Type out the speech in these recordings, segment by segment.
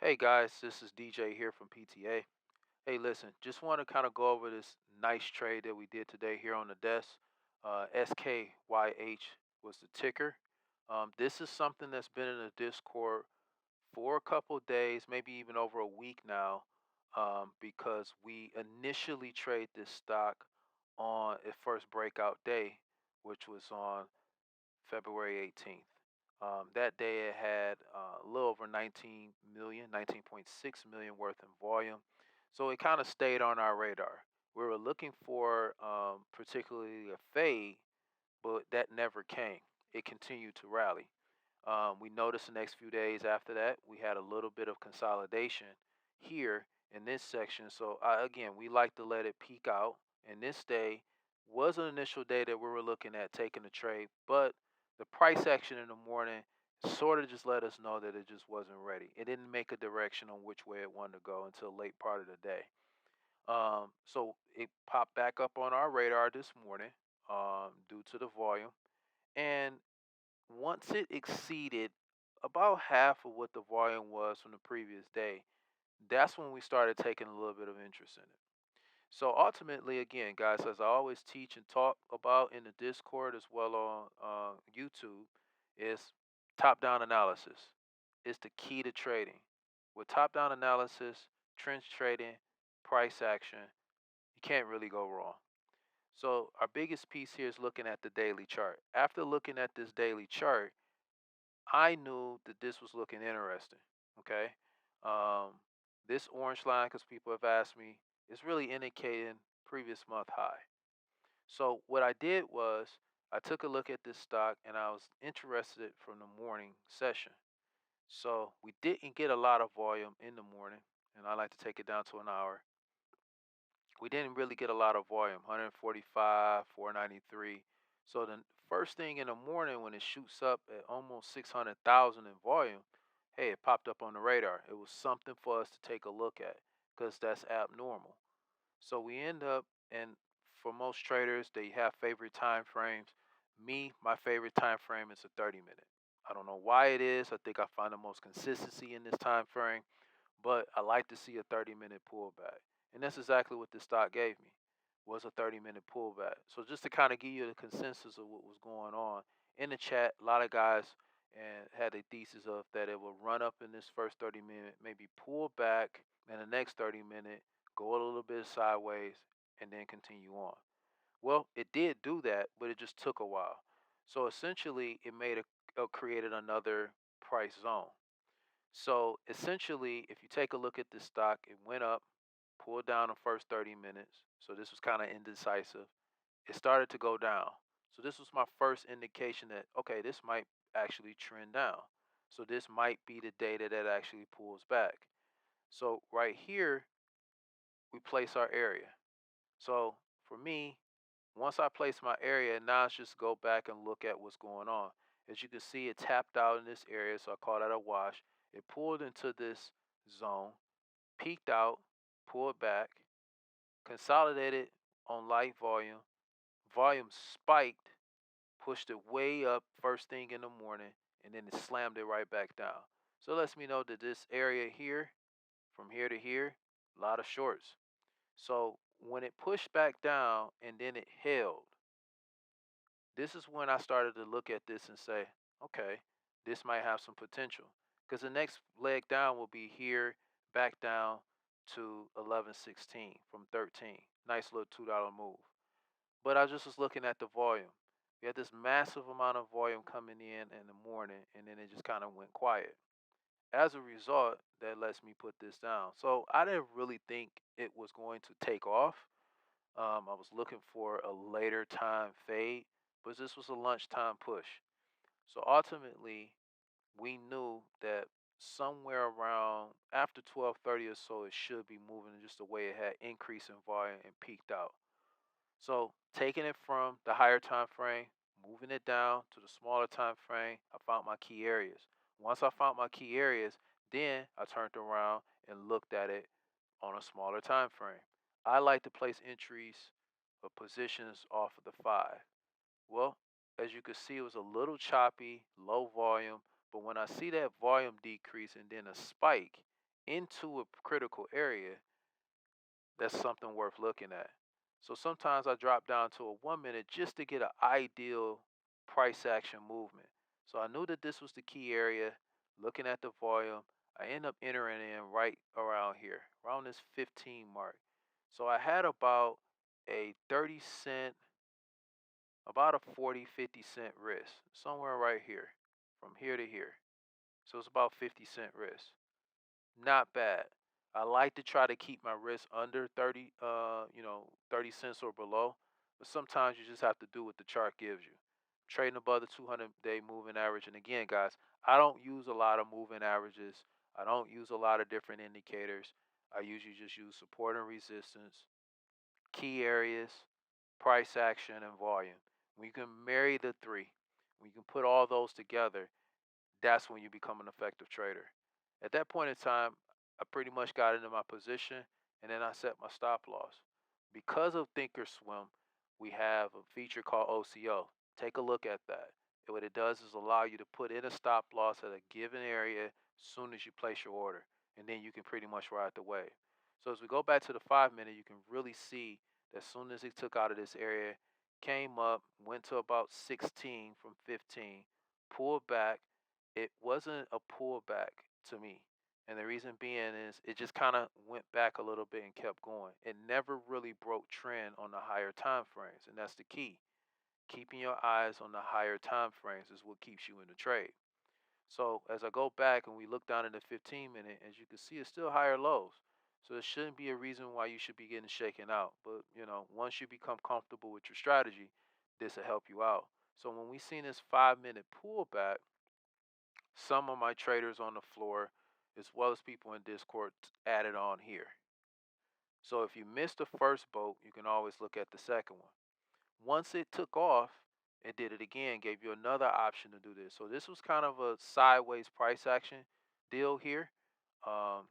Hey guys, this is DJ here from PTA. Hey, listen, just want to kind of go over this nice trade that we did today here on the desk. SKYH was the ticker. This is something that's been in the Discord for a couple of days, maybe even over a week now, because we initially trade this stock on its first breakout day, which was on February 18th. That day it had a little over 19 million, 19.6 million worth in volume. So it kind of stayed on our radar. We were looking for particularly a fade, but that never came. It continued to rally. We noticed the next few days after that, we had a little bit of consolidation here in this section. So again, we like to let it peak out. And this day was an initial day that we were looking at taking a trade, but the price action in the morning sort of just let us know that it just wasn't ready. It didn't make a direction on which way it wanted to go until late part of the day. So it popped back up on our radar this morning due to the volume. And once it exceeded about half of what the volume was from the previous day, that's when we started taking a little bit of interest in it. So ultimately, again, guys, as I always teach and talk about in the Discord as well on YouTube, is top-down analysis is the key to trading. With top-down analysis, trend trading, price action, you can't really go wrong. So our biggest piece here is looking at the daily chart. After looking at this daily chart, I knew that this was looking interesting. Okay. Um, this orange line, because people have asked me, is really indicating previous month high. So what I did was I took a look at this stock and I was interested from the morning session. So we didn't get a lot of volume in the morning, and I like to take it down to an hour. We didn't really get a lot of volume, 145, 493. So the first thing in the morning when it shoots up at almost 600,000 in volume, hey, it popped up on the radar. It was something for us to take a look at because that's abnormal. So we end up, and for most traders, they have favorite time frames. Me, my favorite time frame is a 30-minute. I don't know why it is. I think I find the most consistency in this time frame, but I like to see a 30-minute pullback. And that's exactly what this stock gave me, was a 30-minute pullback. So just to kind of give you the consensus of what was going on in the chat, a lot of guys and had a thesis of that it will run up in this first 30-minute, maybe pull back in the next 30-minute, go a little bit sideways, and then continue on. Well, it did do that, but it just took a while. So essentially, it created another price zone. So essentially, if you take a look at this stock, it went up, pulled down the first 30 minutes. So this was kind of indecisive. It started to go down. So this was my first indication that, okay, this might actually trend down. So this might be the data that actually pulls back. So right here, we place our area. So for me, once I place my area, now it's just go back and look at what's going on. As you can see, it tapped out in this area, so I call that a wash. It pulled into this zone, peaked out, pulled back, consolidated on light volume. Volume spiked, pushed it way up first thing in the morning, and then it slammed it right back down. So it lets me know that this area here, from here to here, a lot of shorts. So when it pushed back down and then it held, this is when I started to look at this and say, okay, this might have some potential. Because the next leg down will be here, back down to 11.16 from 13. Nice little $2 move. But I just was looking at the volume. We had this massive amount of volume coming in the morning, and then it just kind of went quiet. As a result, that lets me put this down. So I didn't really think it was going to take off. I was looking for a later time fade, but this was a lunchtime push. So ultimately, we knew that somewhere around after 12:30 or so, it should be moving just the way it had increased in volume and peaked out. So taking it from the higher time frame, moving it down to the smaller time frame, I found my key areas. Once I found my key areas, then I turned around and looked at it on a smaller time frame. I like to place entries or positions off of the 5. Well, as you can see, it was a little choppy, low volume, but when I see that volume decrease and then a spike, into a critical area, that's something worth looking at. So sometimes I drop down to a 1 minute just to get an ideal price action movement. So I knew that this was the key area. Looking at the volume, I end up entering in right around here, around this 15 mark. So I had about a 30 cent, about a 40, 50 cent risk, somewhere right here, from here to here. So it's about 50 cent risk. Not bad. I like to try to keep my risk under 30, 30 cents or below. But sometimes you just have to do what the chart gives you. Trading above the 200-day moving average. And again, guys, I don't use a lot of moving averages. I don't use a lot of different indicators. I usually just use support and resistance, key areas, price action, and volume. When you can marry the three, when you can put all those together, that's when you become an effective trader. At that point in time, I pretty much got into my position and then I set my stop loss. Because of Thinkorswim, we have a feature called OCO. Take a look at that. And what it does is allow you to put in a stop loss at a given area as soon as you place your order. And then you can pretty much ride the wave. So as we go back to the 5 minute, you can really see that as soon as it took out of this area, came up, went to about 16 from 15, pulled back. It wasn't a pullback to me. And the reason being is it just kind of went back a little bit and kept going. It never really broke trend on the higher time frames, and that's the key. Keeping your eyes on the higher time frames is what keeps you in the trade. So as I go back and we look down at the 15 minute, as you can see, it's still higher lows. So there shouldn't be a reason why you should be getting shaken out. But once you become comfortable with your strategy, this will help you out. So when we seen this 5 minute pullback, some of my traders on the floor, as well as people in Discord, added on here. So if you missed the first boat, you can always look at the second one. Once it took off, it did it again, gave you another option to do this. So this was kind of a sideways price action deal here. Um,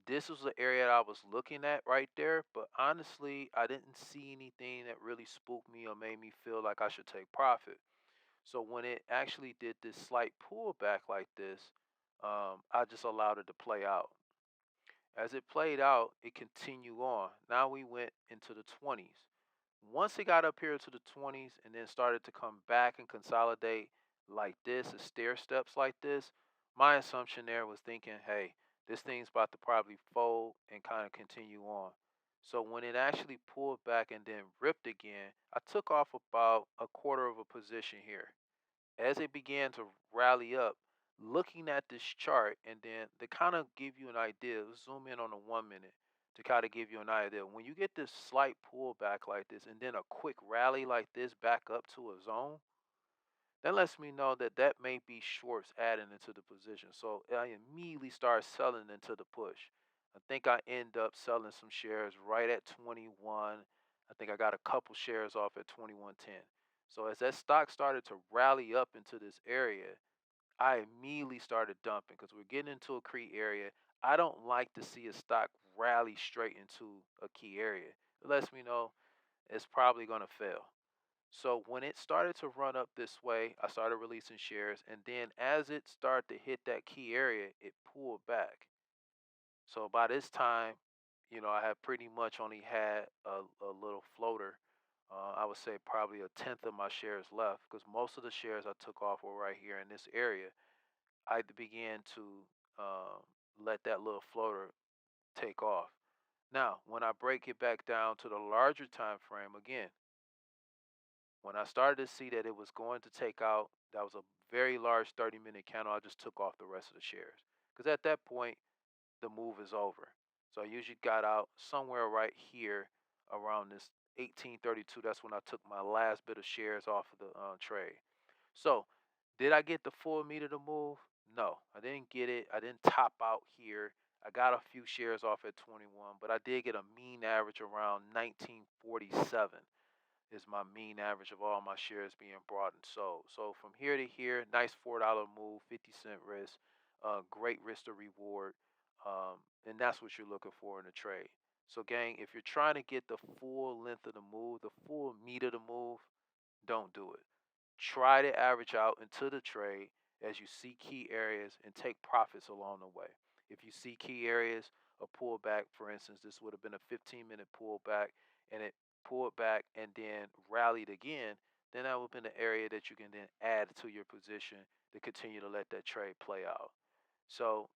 this was the area that I was looking at right there, but honestly, I didn't see anything that really spooked me or made me feel like I should take profit. So when it actually did this slight pullback like this, I just allowed it to play out. As it played out, it continued on. Now we went into the 20s. Once it got up here to the 20s and then started to come back and consolidate like this, as stair steps like this, my assumption there was thinking, hey, this thing's about to probably fold and kind of continue on. So when it actually pulled back and then ripped again, I took off about a quarter of a position here. As it began to rally up, looking at this chart, and then to kind of give you an idea, let's zoom in on the 1 minute to kind of give you an idea. When you get this slight pullback like this, and then a quick rally like this back up to a zone, that lets me know that that may be shorts adding into the position. So I immediately start selling into the push. I think I end up selling some shares right at 21. I think I got a couple shares off at 21.10. So as that stock started to rally up into this area, I immediately started dumping because we're getting into a key area. I don't like to see a stock rally straight into a key area. It lets me know it's probably going to fail. So when it started to run up this way, I started releasing shares, and then as it started to hit that key area, it pulled back. So by this time, I had pretty much only had a little floater. I would say probably a tenth of my shares left because most of the shares I took off were right here in this area. I began to um, let that little floater take off. Now, when I break it back down to the larger time frame again, when I started to see that it was going to take out, that was a very large 30-minute candle, I just took off the rest of the shares. Because at that point, the move is over. So I usually got out somewhere right here around this 1832. That's when I took my last bit of shares off of the trade. So, did I get the full meat of the move? No, I didn't get it. I didn't top out here. I got a few shares off at 21, but I did get a mean average around 1947 is my mean average of all my shares being bought and sold. So from here to here, nice $4 move, 50 cent risk, great risk to reward, and that's what you're looking for in a trade. So gang, if you're trying to get the full length of the move, the full meat of the move, don't do it. Try to average out into the trade as you see key areas and take profits along the way. If you see key areas of pullback, for instance, this would have been a 15-minute pullback and it pulled back and then rallied again, then that would have been an area that you can then add to your position to continue to let that trade play out. So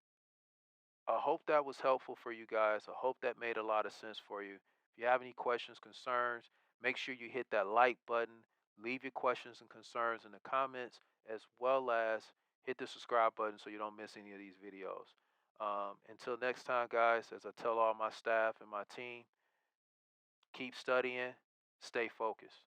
I hope that was helpful for you guys. I hope that made a lot of sense for you. If you have any questions, concerns, make sure you hit that like button. Leave your questions and concerns in the comments, as well as hit the subscribe button so you don't miss any of these videos. Until next time, guys, as I tell all my staff and my team, keep studying, stay focused.